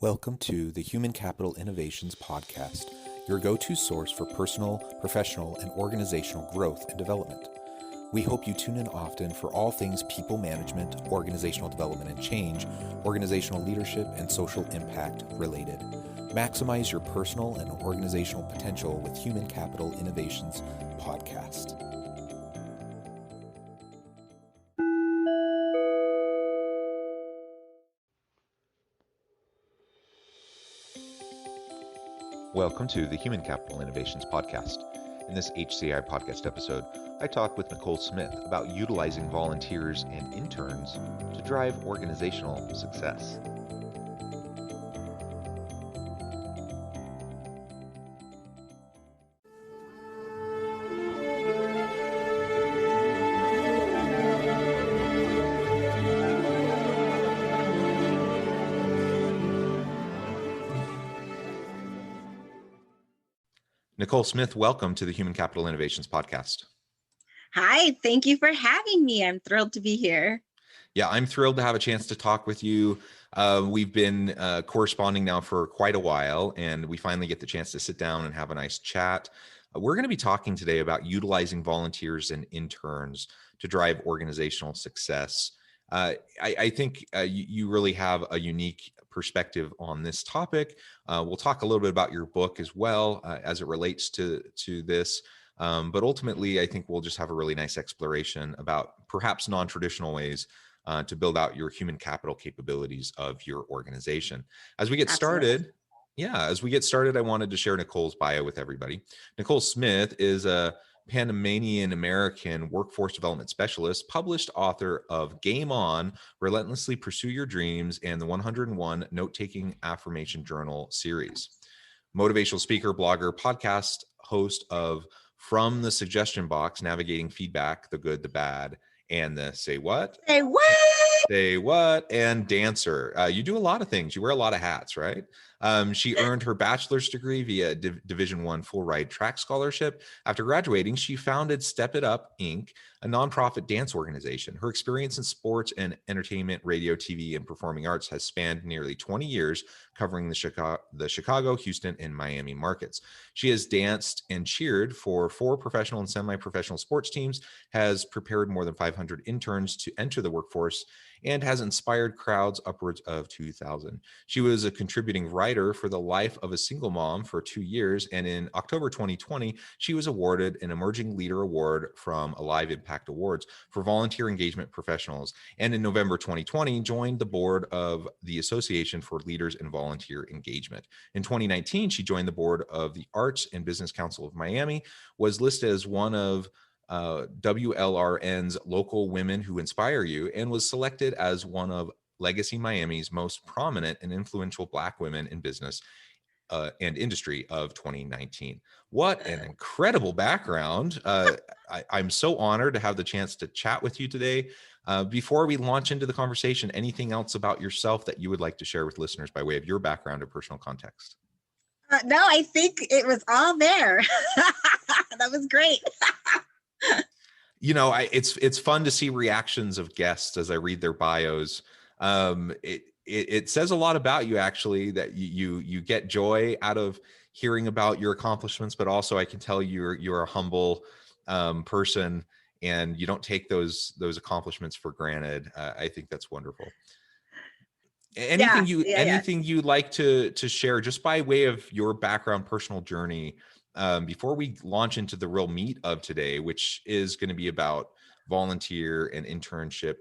Welcome to the Human Capital Innovations Podcast, your go-to source for personal, professional, and organizational growth and development. We hope you tune in often for all things people management, organizational development and change, organizational leadership, and social impact related. Maximize your personal and organizational potential with Human Capital Innovations Podcast. Welcome to the Human Capital Innovations Podcast. In this HCI podcast episode, I talk with Nicole Smith about utilizing volunteers and interns to drive organizational success. Nicole Smith, welcome to the Human Capital Innovations Podcast. Hi, thank you for having me. I'm thrilled to be here. Yeah, I'm thrilled to have a chance to talk with you. We've been corresponding now for quite a while, and we finally get the chance to sit down and have a nice chat. We're going to be talking today about utilizing volunteers and interns to drive organizational success. I think you really have a unique perspective on this topic. We'll talk a little bit about your book as well as it relates to this. But ultimately, I think we'll just have a really nice exploration about perhaps non-traditional ways to build out your human capital capabilities of your organization. As we get started, I wanted to share Nicole's bio with everybody. Nicole Smith is a Panamanian American workforce development specialist, published author of Game On, Relentlessly Pursue Your Dreams, and the 101 Note-Taking Affirmation Journal series. Motivational speaker, blogger, podcast host of From the Suggestion Box, Navigating Feedback, the Good, the Bad, and the Say What? Say what? Say what? And dancer. You do a lot of things. You wear a lot of hats, right? She earned her bachelor's degree via Division I full ride track scholarship. After graduating, she founded Step It Up, Inc., a nonprofit dance organization. Her experience in sports and entertainment, radio, TV, and performing arts has spanned nearly 20 years, covering the Chicago, Houston, and Miami markets. She has danced and cheered for 4 professional and semi-professional sports teams, has prepared more than 500 interns to enter the workforce, and has inspired crowds upwards of 2,000. She was a contributing writer for The Life of a Single Mom for 2 years, and in October 2020, she was awarded an Emerging Leader Award from Alive Impact Awards for volunteer engagement professionals, and in November 2020, joined the board of the Association for Leaders in Volunteer Engagement. In 2019, she joined the board of the Arts and Business Council of Miami, was listed as one of WLRN's Local Women Who Inspire You, and was selected as one of Legacy Miami's most prominent and influential Black women in business and industry of 2019. What an incredible background. I'm so honored to have the chance to chat with you today. Before we launch into the conversation, anything else about yourself that you would like to share with listeners by way of your background or personal context? No, I think it was all there. That was great. You know, it's fun to see reactions of guests as I read their bios. It says a lot about you, actually, that you get joy out of hearing about your accomplishments, but also I can tell you're a humble person, and you don't take those accomplishments for granted. I think that's wonderful. Anything you'd like to share just by way of your background, personal journey, before we launch into the real meat of today, which is going to be about volunteer and internship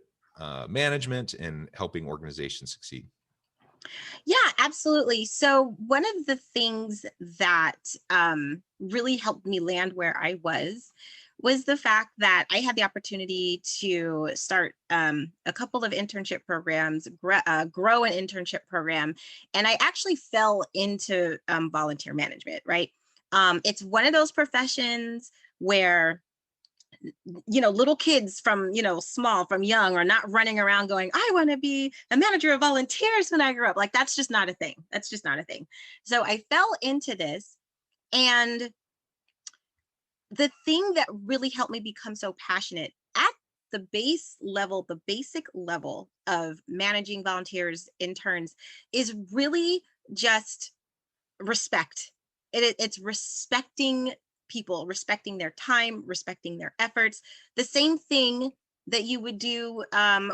management and helping organizations succeed? Yeah, absolutely. So one of the things that really helped me land where I was the fact that I had the opportunity to start a couple of internship programs, grow an internship program, and I actually fell into volunteer management, right? It's one of those professions where, you know, little kids from young are not running around going, I want to be a manager of volunteers when I grow up. Like, that's just not a thing. So I fell into this, and the thing that really helped me become so passionate at the basic level of managing volunteers, interns, is really just respect. It's respecting people, respecting their time, respecting their efforts. The same thing that you would do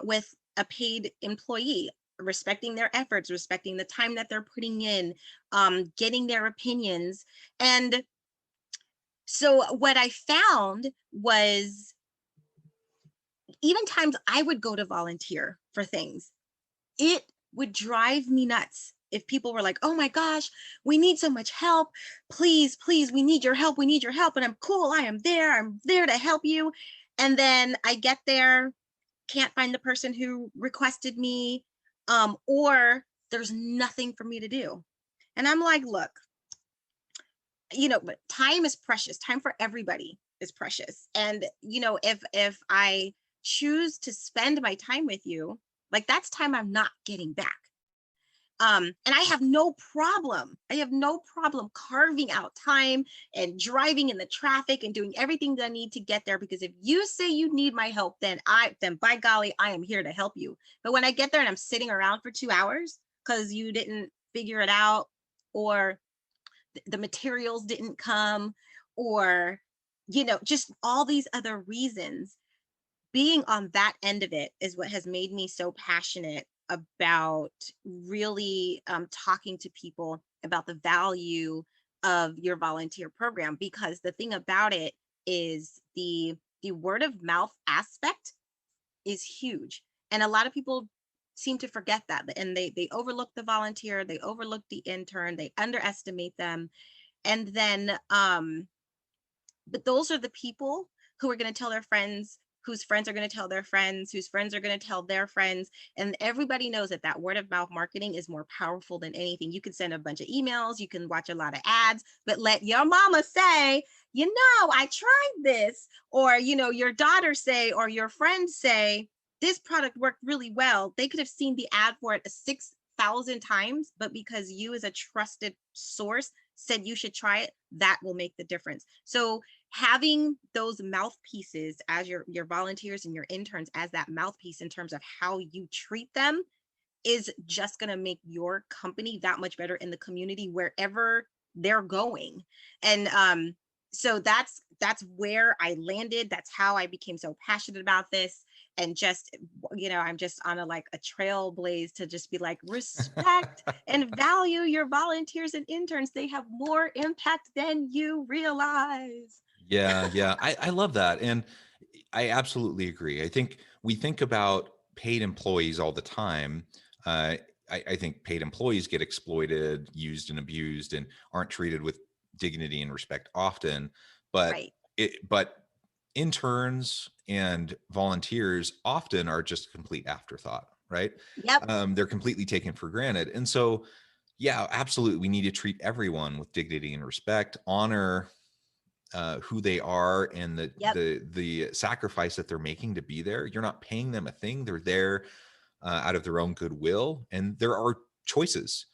with a paid employee, respecting their efforts, respecting the time that they're putting in, getting their opinions. And so what I found was even times I would go to volunteer for things, it would drive me nuts if people were like, "Oh my gosh, we need so much help. Please, please, we need your help. We need your help." And I'm cool. I am there. I'm there to help you. And then I get there, can't find the person who requested me, or there's nothing for me to do. And I'm like, look, but time is precious. Time for everybody is precious. And if I choose to spend my time with you, like that's time I'm not getting back. And I have no problem. I have no problem carving out time and driving in the traffic and doing everything that I need to get there. Because if you say you need my help, then by golly, I am here to help you. But when I get there and I'm sitting around for 2 hours because you didn't figure it out, or the materials didn't come, or just all these other reasons, being on that end of it is what has made me so passionate about really talking to people about the value of your volunteer program. Because the thing about it is the word of mouth aspect is huge, and a lot of people seem to forget that, and they overlook the volunteer, they overlook the intern, they underestimate them. And then but those are the people who are going to tell their friends, whose friends are going to tell their friends, whose friends are going to tell their friends. And everybody knows that that word of mouth marketing is more powerful than anything. You can send a bunch of emails, you can watch a lot of ads, but let your mama say, I tried this, or your daughter say, or your friend say, this product worked really well. They could have seen the ad for it 6,000 times, but because you as a trusted source said you should try it, that will make the difference. So having those mouthpieces as your volunteers and your interns as that mouthpiece in terms of how you treat them is just going to make your company that much better in the community wherever they're going. And so that's where I landed. That's how I became so passionate about this. And just I'm just on a trailblaze to just be like, respect and value your volunteers and interns. They have more impact than you realize. Yeah, yeah. I love that. And I absolutely agree. I think we think about paid employees all the time. Uh, I think paid employees get exploited, used and abused, and aren't treated with dignity and respect often. But Right. but interns and volunteers often are just a complete afterthought, right? Yep. They're completely taken for granted. And so, yeah, absolutely. We need to treat everyone with dignity and respect, honor who they are and Yep. the sacrifice that they're making to be there. You're not paying them a thing. They're there out of their own goodwill, and there are choices.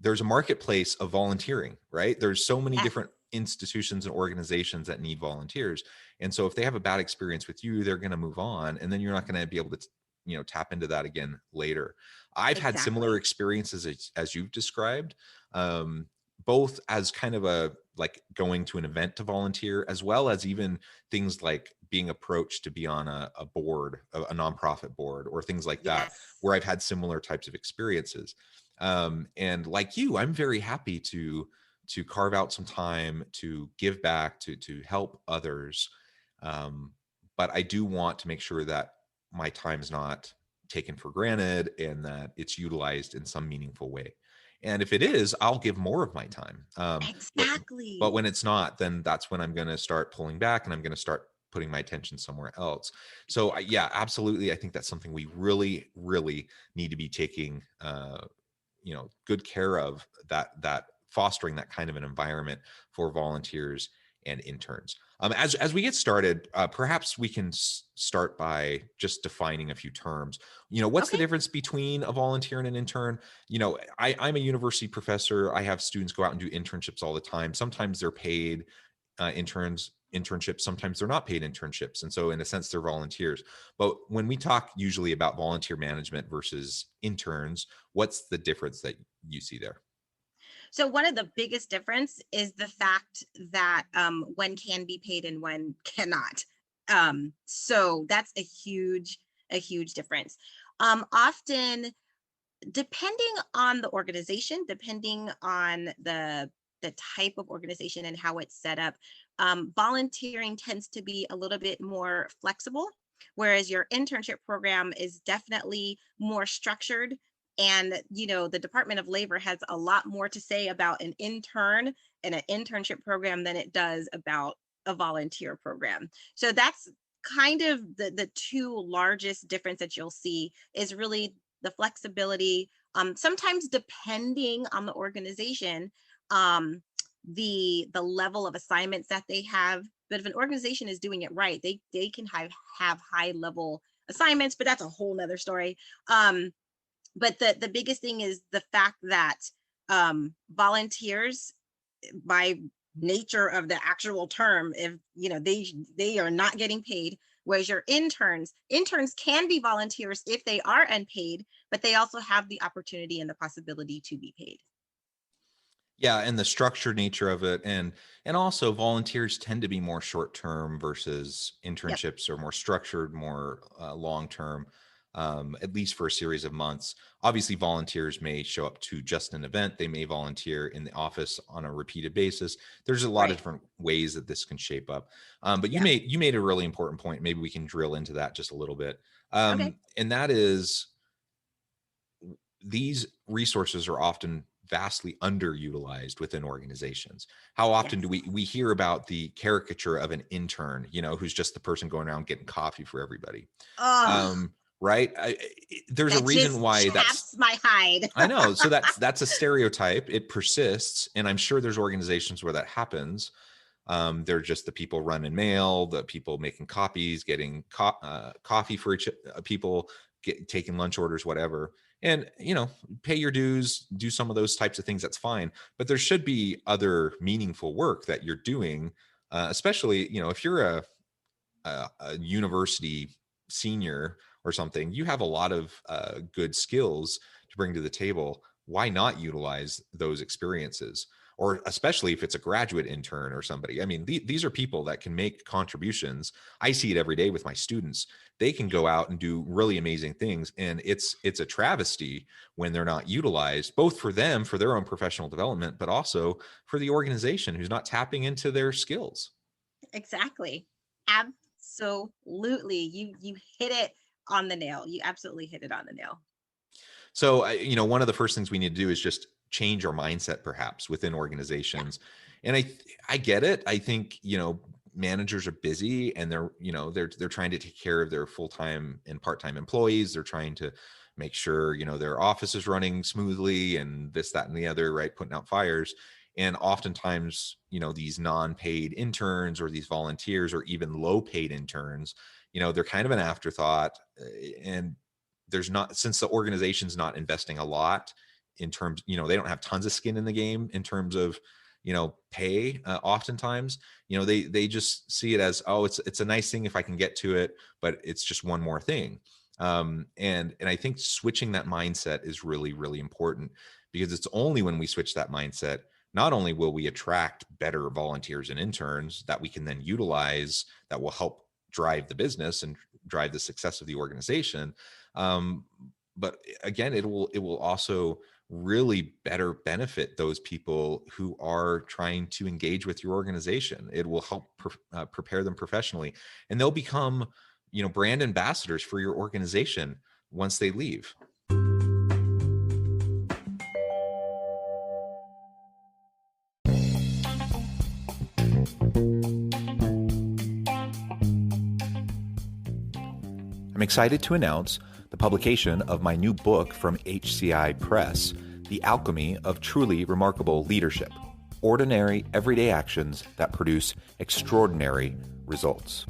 There's a marketplace of volunteering, right? There's so many Yes. different institutions and organizations that need volunteers, and so if they have a bad experience with you, they're going to move on, and then you're not going to be able to tap into that again later. I've had similar Exactly. experiences as you've described, both as kind of a like going to an event to volunteer, as well as even things like being approached to be on a board, a nonprofit board, or things like that, Yes. where I've had similar types of experiences. And like you, I'm very happy to carve out some time to give back, to help others. But I do want to make sure that my time is not taken for granted and that it's utilized in some meaningful way. And if it is, I'll give more of my time. But Exactly. when it's not, then that's when I'm going to start pulling back and I'm going to start putting my attention somewhere else. So yeah, absolutely. I think that's something we really, really need to be taking, good care of, that fostering that kind of an environment for volunteers and interns. As we get started, perhaps we can start by just defining a few terms. What's the Okay. difference between a volunteer and an intern? I'm a university professor. I have students go out and do internships all the time. Sometimes they're paid internships, sometimes they're not paid internships, and so in a sense they're volunteers. But when we talk usually about volunteer management versus interns, what's the difference that you see there? So one of the biggest difference is the fact that when can be paid and when cannot. So that's a huge difference. Often, depending on the organization, depending on the type of organization and how it's set up, volunteering tends to be a little bit more flexible, whereas your internship program is definitely more structured. And the Department of Labor has a lot more to say about an intern and an internship program than it does about a volunteer program. So that's kind of the two largest difference that you'll see is really the flexibility. Sometimes depending on the organization, the level of assignments that they have. But if an organization is doing it right, they can have high level assignments, but that's a whole nother story. But the biggest thing is the fact that volunteers, by nature of the actual term, if they are not getting paid, whereas your interns can be volunteers if they are unpaid, but they also have the opportunity and the possibility to be paid. Yeah, and the structured nature of it, and also volunteers tend to be more short term versus internships are more structured, more long term, at least for a series of months. Obviously, volunteers may show up to just an event. They may volunteer in the office on a repeated basis. There's a lot of different ways that this can shape up. But you made a really important point. Maybe we can drill into that just a little bit. And that is, these resources are often vastly underutilized within organizations. How often do we hear about the caricature of an intern, who's just the person going around getting coffee for everybody? Right? There's a reason why that's my hide. I know. So that's a stereotype. It persists, and I'm sure there's organizations where that happens. They're just the people running mail, the people making copies, getting coffee for people, taking lunch orders, whatever. And, pay your dues, do some of those types of things. That's fine. But there should be other meaningful work that you're doing, especially, if you're a university senior or something, you have a lot of good skills to bring to the table. Why not utilize those experiences? Or especially if it's a graduate intern or somebody. I mean, these are people that can make contributions. I see it every day with my students. They can go out and do really amazing things. And it's a travesty when they're not utilized, both for them, for their own professional development, but also for the organization who's not tapping into their skills. Exactly. Absolutely. You hit it on the nail. You absolutely hit it on the nail. So, one of the first things we need to do is just change our mindset, perhaps, within organizations. And I get it. I think, managers are busy, and they're trying to take care of their full-time and part-time employees. They're trying to make sure, their office is running smoothly and this, that, and the other, right? Putting out fires. And oftentimes, these non-paid interns or these volunteers or even low-paid interns, they're kind of an afterthought. And there's not, since the organization's not investing a lot in terms, they don't have tons of skin in the game in terms of, pay. Oftentimes, they just see it as, oh, it's a nice thing if I can get to it, but it's just one more thing. And I think switching that mindset is really, really important, because it's only when we switch that mindset, not only will we attract better volunteers and interns that we can then utilize, that will help drive the business and drive the success of the organization. But again, it will also really better benefit those people who are trying to engage with your organization. It will help prepare them professionally, and they'll become, brand ambassadors for your organization once they leave. I'm excited to announce the publication of my new book from HCI Press, The Alchemy of Truly Remarkable Leadership: Ordinary, Everyday Actions That Produce Extraordinary Results.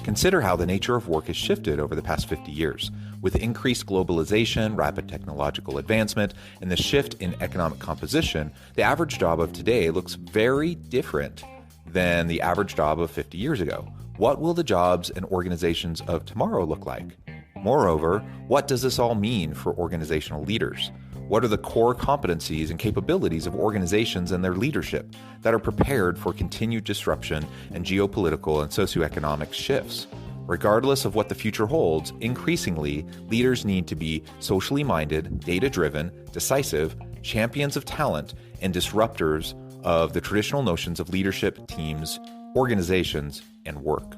Consider how the nature of work has shifted over the past 50 years. With increased globalization, rapid technological advancement, and the shift in economic composition, the average job of today looks very different than the average job of 50 years ago. What will the jobs and organizations of tomorrow look like? Moreover, what does this all mean for organizational leaders? What are the core competencies and capabilities of organizations and their leadership that are prepared for continued disruption and geopolitical and socioeconomic shifts? Regardless of what the future holds, increasingly, leaders need to be socially minded, data-driven, decisive, champions of talent, and disruptors of the traditional notions of leadership, teams, organizations, and work.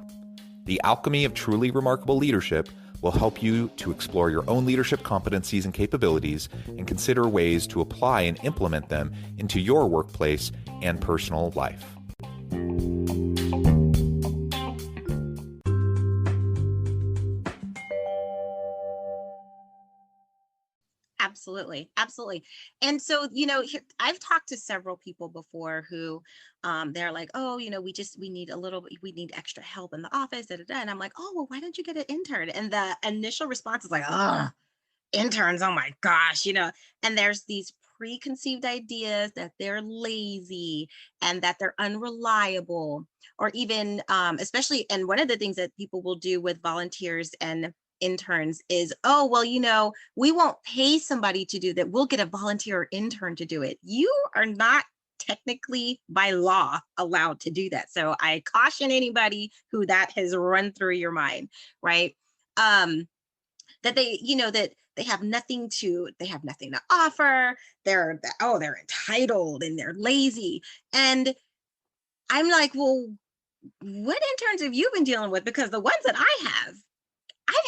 The alchemy of truly remarkable leadership will help you to explore your own leadership competencies and capabilities and consider ways to apply and implement them into your workplace and personal life. Absolutely. Absolutely. And so, I've talked to several people before who they're like, oh, we need we need extra help in the office. Da, da, da. And I'm like, oh, well, why don't you get an intern? And the initial response is like, oh, interns. Oh my gosh, and there's these preconceived ideas that they're lazy and that they're unreliable, or even especially, and one of the things that people will do with volunteers and interns is, oh, well, we won't pay somebody to do that. We'll get a volunteer or intern to do it. You are not technically by law allowed to do that. So I caution anybody who that has run through your mind, right? That they have nothing to offer. They're entitled and they're lazy. And I'm like, well, what interns have you been dealing with? Because the ones that I've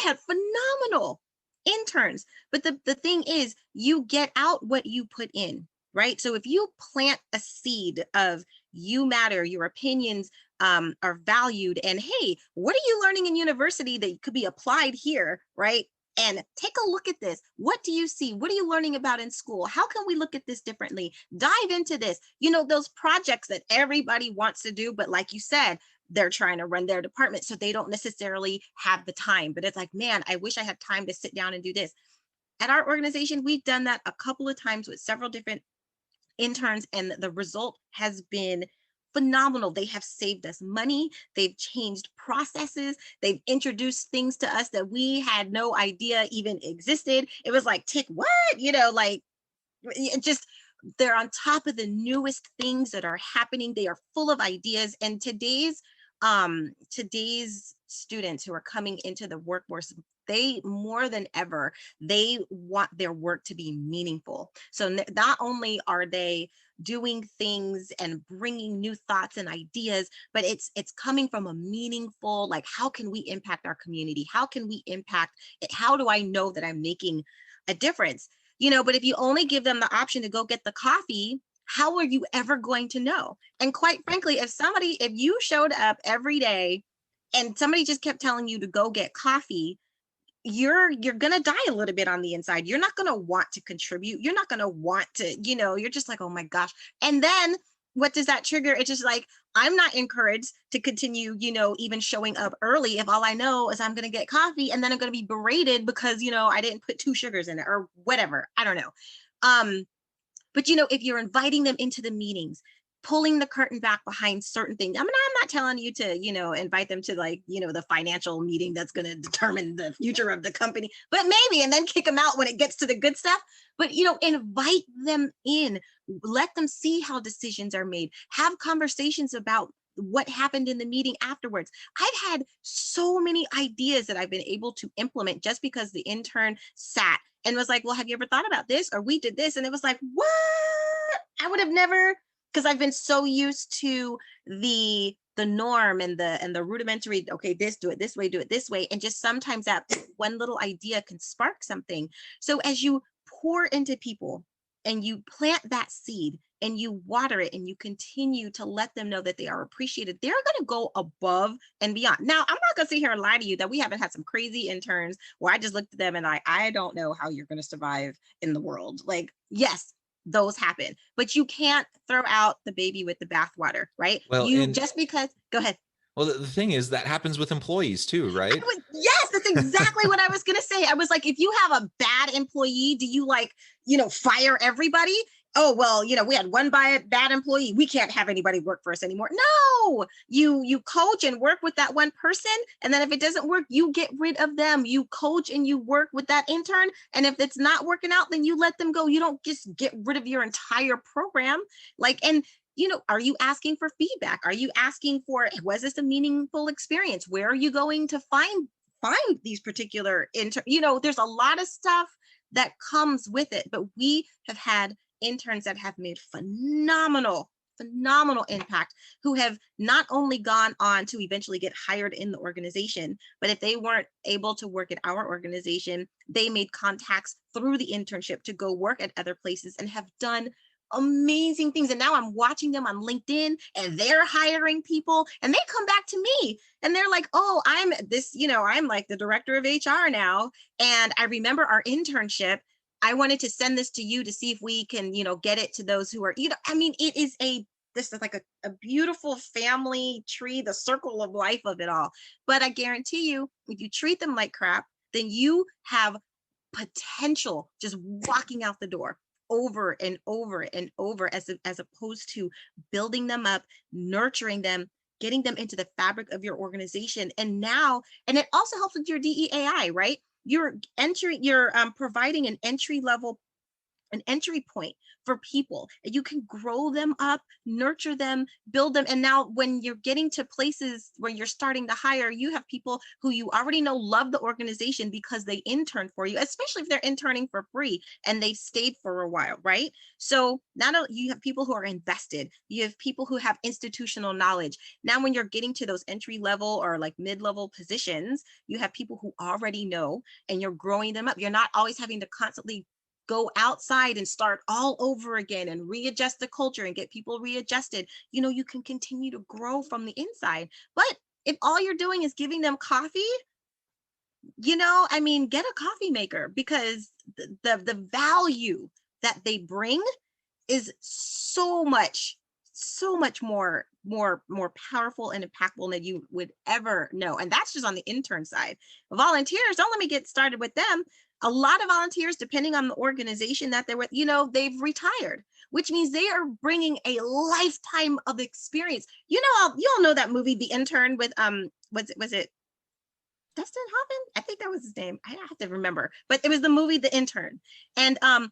had phenomenal interns. But the thing is, you get out what you put in, right? So if you plant a seed of you matter, your opinions are valued, and hey, what are you learning in university that could be applied here, right? And take a look at this. What do you see? What are you learning about in school? How can we look at this differently? Dive into this. Those projects that everybody wants to do, but like you said, they're trying to run their department, so they don't necessarily have the time. But it's like, man, I wish I had time to sit down and do this. At our organization, we've done that a couple of times with several different interns, and the result has been phenomenal. They have saved us money. They've changed processes. They've introduced things to us that we had no idea even existed. It was like, tick, what? They're on top of the newest things that are happening. They are full of ideas. And today's students who are coming into the workforce, they more than ever, they want their work to be meaningful. So not only are they doing things and bringing new thoughts and ideas, but it's coming from a meaningful, like, how can we impact our community? How can we impact it? How do I know that I'm making a difference? But if you only give them the option to go get the coffee, how are you ever going to know? And quite frankly, if you showed up every day and somebody just kept telling you to go get coffee, you're going to die a little bit on the inside. You're not going to want to contribute. You're not going to want to, you're just like, oh my gosh. And then what does that trigger? It's just like, I'm not encouraged to continue, even showing up early if all I know is I'm going to get coffee, and then I'm going to be berated because, I didn't put 2 sugars in it or whatever. I don't know. But, if you're inviting them into the meetings, pulling the curtain back behind certain things. I mean, I'm not telling you to, invite them to the financial meeting that's going to determine the future of the company, but maybe, and then kick them out when it gets to the good stuff. But, invite them in, let them see how decisions are made, have conversations about what happened in the meeting afterwards. I've had so many ideas that I've been able to implement just because the intern sat and was like, well, have you ever thought about this? Or we did this. And it was like, what? I would have never, because I've been so used to the norm and the rudimentary, okay, do it this way. And just sometimes that one little idea can spark something. So as you pour into people and you plant that seed and you water it and you continue to let them know that they are appreciated, they're going to go above and beyond. Now, I'm not going to sit here and lie to you that we haven't had some crazy interns where I just looked at them and I don't know how you're going to survive in the world. Like, yes, those happen, but you can't throw out the baby with the bathwater, right? Well, Go ahead. Well, the thing is that happens with employees too, right? Yes, that's exactly what I was going to say. I was like, if you have a bad employee, do you fire everybody? oh, well, we had one bad employee, we can't have anybody work for us anymore. No, you coach and work with that one person, and then if it doesn't work, you get rid of them. You coach and you work with that intern, and if it's not working out, then you let them go. You don't just get rid of your entire program. Like, and are you asking for feedback? Are you asking for, was this a meaningful experience? Where are you going to find these particular there's a lot of stuff that comes with it, but we have had interns that have made phenomenal impact, who have not only gone on to eventually get hired in the organization, but if they weren't able to work at our organization, they made contacts through the internship to go work at other places and have done amazing things. And now I'm watching them on LinkedIn, and they're hiring people, and they come back to me and they're like, oh, I'm like the director of HR now, and I remember our internship. I wanted to send this to you to see if we can, get it to those who are, it is this is like a beautiful family tree, the circle of life of it all. But I guarantee you, if you treat them like crap, then you have potential just walking out the door over and over and over, as opposed to building them up, nurturing them, getting them into the fabric of your organization. And it also helps with your DEAI, right? You're providing an entry point for people. You can grow them up, nurture them, build them. And now when you're getting to places where you're starting to hire, you have people who you already know love the organization because they interned for you, especially if they're interning for free and they've stayed for a while, right? So not only you have people who are invested, you have people who have institutional knowledge. Now, when you're getting to those entry level or like mid-level positions, you have people who already know, and you're growing them up. You're not always having to constantly go outside and start all over again and readjust the culture and get people readjusted. You can continue to grow from the inside. But if all you're doing is giving them coffee, get a coffee maker, because the value that they bring is so much more powerful and impactful than you would ever know. And that's just on the intern side. Volunteers, don't let me get started with them. A lot of volunteers, depending on the organization that they're with, they've retired, which means they are bringing a lifetime of experience. You all know that movie, The Intern, with was it Dustin Hoffman? I think that was his name. I have to remember, but it was the movie The Intern. And all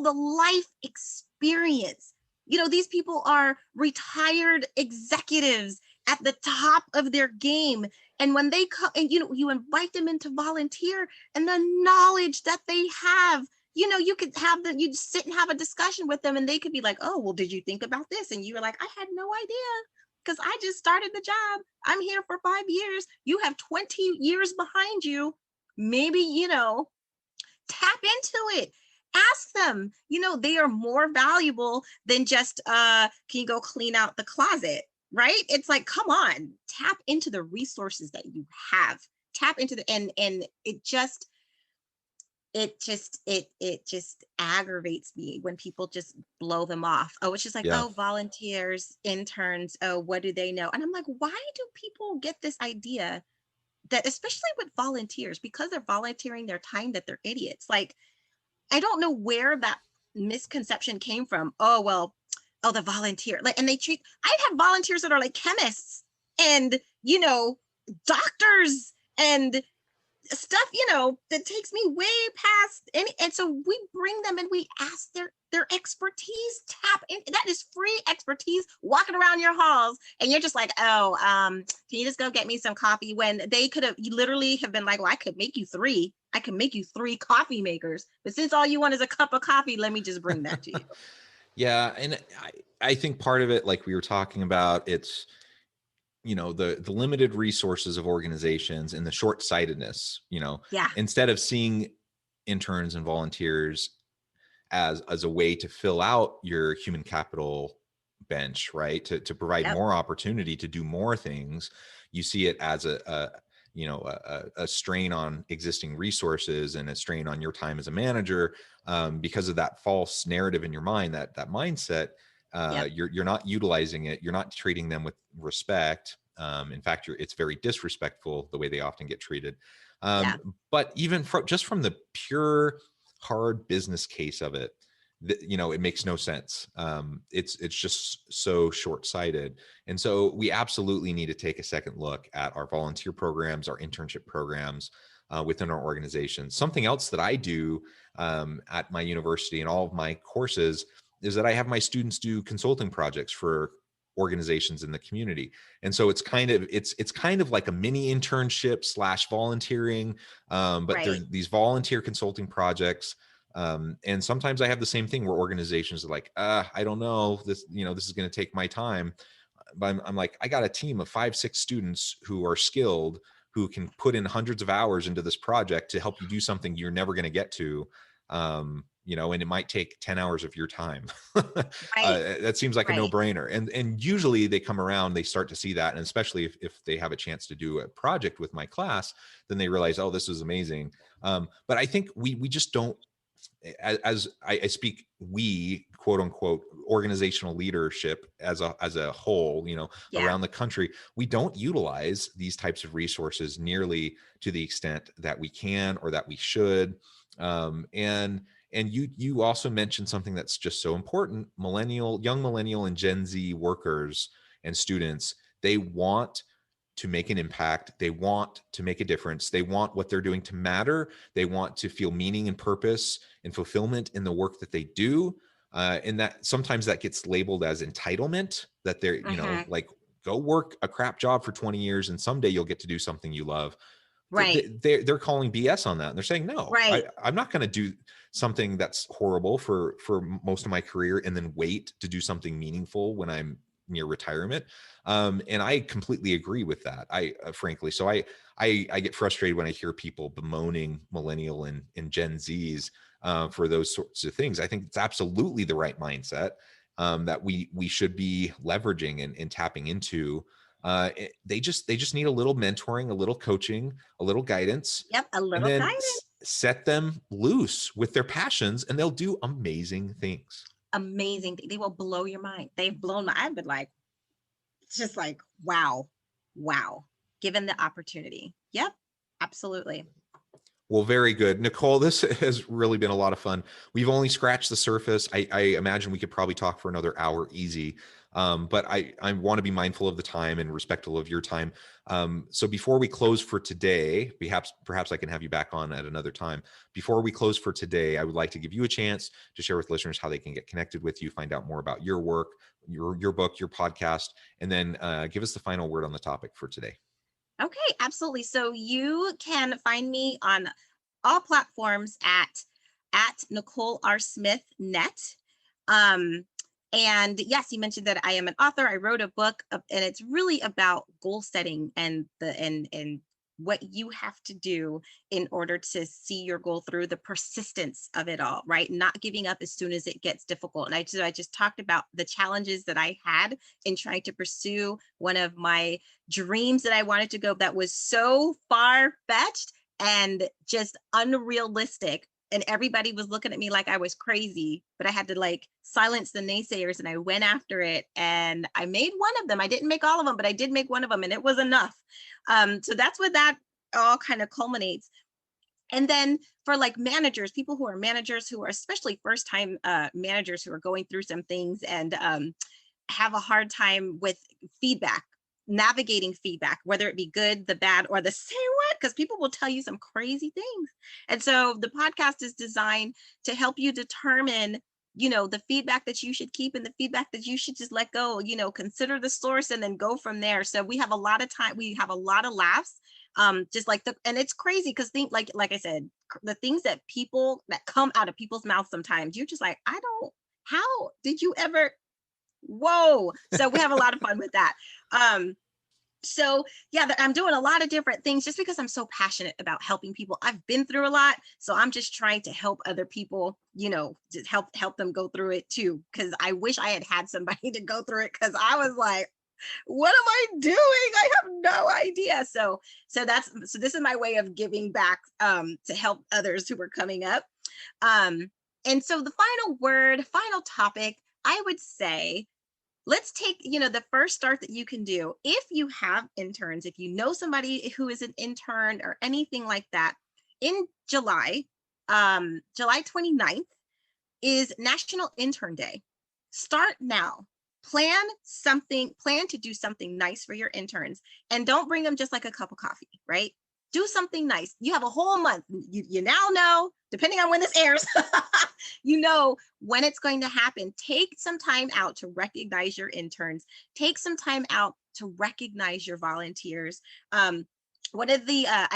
the life experience. These people are retired executives at the top of their game. And when they come and, you invite them in to volunteer, and the knowledge that they have, you could you'd sit and have a discussion with them, and they could be like, oh, well, did you think about this? And you were like, I had no idea, because I just started the job. I'm here for 5 years. You have 20 years behind you. Maybe, tap into it. Ask them. They are more valuable than just can you go clean out the closet, right? It's like, come on, tap into the resources that you have. Tap into the and it just aggravates me when people just blow them off. Oh, it's just like, Yeah. oh, volunteers, interns, oh, what do they know? And I'm like, why do people get this idea that, especially with volunteers, because they're volunteering their time, that they're idiots? Like, I don't know where that misconception came from. Oh, well, oh, the volunteer. Like, and I have volunteers that are like chemists and, doctors and stuff, that takes me way past any. And so we bring them and we ask their expertise, tap in. That is free expertise, walking around your halls, and you're just like, oh, can you just go get me some coffee? When they could have literally have been like, well, I can make you 3 coffee makers, but since all you want is a cup of coffee, let me just bring that to you. Yeah. And I think part of it, like we were talking about, it's, the limited resources of organizations and the short-sightedness, Yeah. instead of seeing interns and volunteers as a way to fill out your human capital bench, right? To provide Yep. more opportunity to do more things, you see it as a strain on existing resources and a strain on your time as a manager, because of that false narrative in your mind, that mindset. Yep. You're not utilizing it. You're not treating them with respect. In fact, it's very disrespectful the way they often get treated. Yeah. But even just from the pure hard business case of it, it makes no sense. It's just so short-sighted. And so we absolutely need to take a second look at our volunteer programs, our internship programs within our organization. Something else that I do at my university and all of my courses is that I have my students do consulting projects for organizations in the community. And so it's kind of like a mini internship / volunteering, but they're Right. these volunteer consulting projects. And sometimes I have the same thing where organizations are like, I don't know, this is going to take my time. But I'm like, I got a team of 5, 6 students who are skilled, who can put in hundreds of hours into this project to help you do something you're never going to get to. And it might take 10 hours of your time. Right. That seems like a Right. no-brainer. And usually they come around, they start to see that. And especially if they have a chance to do a project with my class, then they realize, oh, this is amazing. But I think we just don't, as I speak, we quote unquote organizational leadership as a whole, Yeah. around the country, we don't utilize these types of resources nearly to the extent that we can or that we should. And you also mentioned something that's just so important. Young millennial and Gen Z workers and students, they want to make an impact. They want to make a difference. They want what they're doing to matter. They want to feel meaning and purpose and fulfillment in the work that they do. And that sometimes that gets labeled as entitlement, that they're, Hmm. like, go work a crap job for 20 years and someday you'll get to do something you love. Right. They're calling BS on that. And they're saying, no, Right. I'm not going to do something that's horrible for most of my career and then wait to do something meaningful when I'm near retirement. And I completely agree with that. Frankly, so I get frustrated when I hear people bemoaning millennial and Gen Zs for those sorts of things. I think it's absolutely the right mindset that we should be leveraging and tapping into. They just need a little mentoring, a little coaching, a little guidance, Yep. A and little then guidance. set them loose with their passions, and they'll do amazing things. Amazing. They will blow your mind. They've blown my, I've been like, it's just like, wow, wow, given the opportunity. Yep. Absolutely. Well, very good. Nicole, this has really been a lot of fun. We've only scratched the surface. I imagine we could probably talk for another hour easy. But I want to be mindful of the time and respectful of your time. So before we close for today, perhaps I can have you back on at another time. Before we close for today, I would like to give you a chance to share with listeners how they can get connected with you, find out more about your work, your book, your podcast, and then give us the final word on the topic for today. Okay, absolutely. So you can find me on all platforms at Nicole R. Smith net. Um, and yes, you mentioned that I am an author. I wrote a book, and it's really about goal setting and and what you have to do in order to see your goal through, the persistence of it all, right? Not giving up as soon as it gets difficult. And I just talked about the challenges that I had in trying to pursue one of my dreams that I wanted to go, that was so far fetched and just unrealistic. And everybody was looking at me like I was crazy, but I had to like silence the naysayers, and I went after it, and I made one of them. I didn't make all of them, but I did make one of them, and it was enough. So that's what that all kind of culminates. And then for like managers, people who are managers, who are especially first time managers, who are going through some things and have a hard time with feedback, navigating feedback, whether it be good, the bad, or the say what, because people will tell you some crazy things. And so the podcast is designed to help you determine, the feedback that you should keep and the feedback that you should just let go, consider the source and then go from there. So we have a lot of time, we have a lot of laughs. Just like and it's crazy because think like I said, the things that come out of people's mouths, sometimes you're just like, how did you ever, whoa. So we have a lot of fun with that. So yeah, I'm doing a lot of different things just because I'm so passionate about helping people. I've been through a lot, so I'm just trying to help other people, just help them go through it too, because I wish I had somebody to go through it, because I was like, what am I doing? I have no idea. So this is my way of giving back, to help others who are coming up. And so the final topic, I would say, let's take, the first start that you can do. If you have interns, if you know somebody who is an intern or anything like that, in July, July 29th is National Intern Day. Start now. Plan to do something nice for your interns, and don't bring them just like a cup of coffee, right? Do something nice. You have a whole month. You now know, depending on when this airs, you know when it's going to happen. Take some time out to recognize your interns. Take some time out to recognize your volunteers.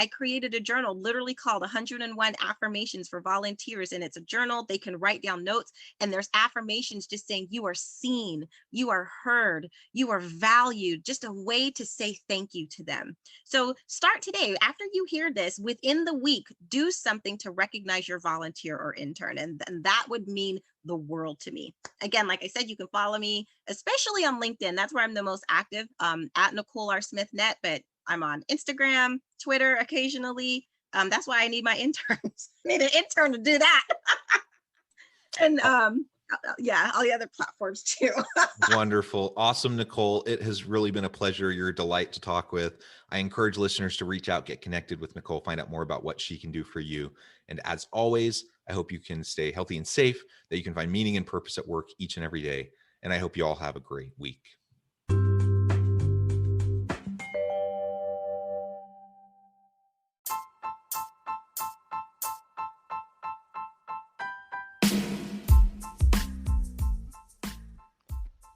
I created a journal literally called 101 Affirmations for Volunteers. And it's a journal. They can write down notes, and there's affirmations just saying you are seen, you are heard, you are valued, just a way to say thank you to them. So start today. After you hear this, within the week, do something to recognize your volunteer or intern. And that would mean the world to me. Again, like I said, you can follow me, especially on LinkedIn. That's where I'm the most active, at Nicole R. Smith Net, but I'm on Instagram, Twitter occasionally. That's why I need my interns. I need an intern to do that. And yeah, all the other platforms too. Wonderful. Awesome, Nicole. It has really been a pleasure. You're a delight to talk with. I encourage listeners to reach out, get connected with Nicole, find out more about what she can do for you. And as always, I hope you can stay healthy and safe, that you can find meaning and purpose at work each and every day. And I hope you all have a great week.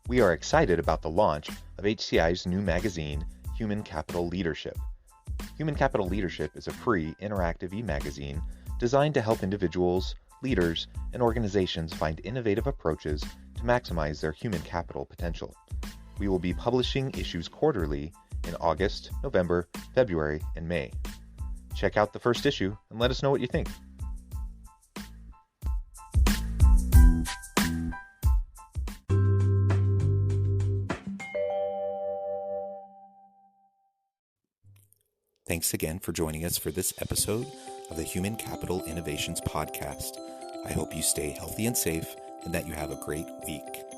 We are excited about the launch of HCI's new magazine, Human Capital Leadership. Human Capital Leadership is a free, interactive e-magazine designed to help individuals, leaders, and organizations find innovative approaches to maximize their human capital potential. We will be publishing issues quarterly in August, November, February, and May. Check out the first issue and let us know what you think. Thanks again for joining us for this episode of the Human Capital Innovations Podcast. I hope you stay healthy and safe and that you have a great week.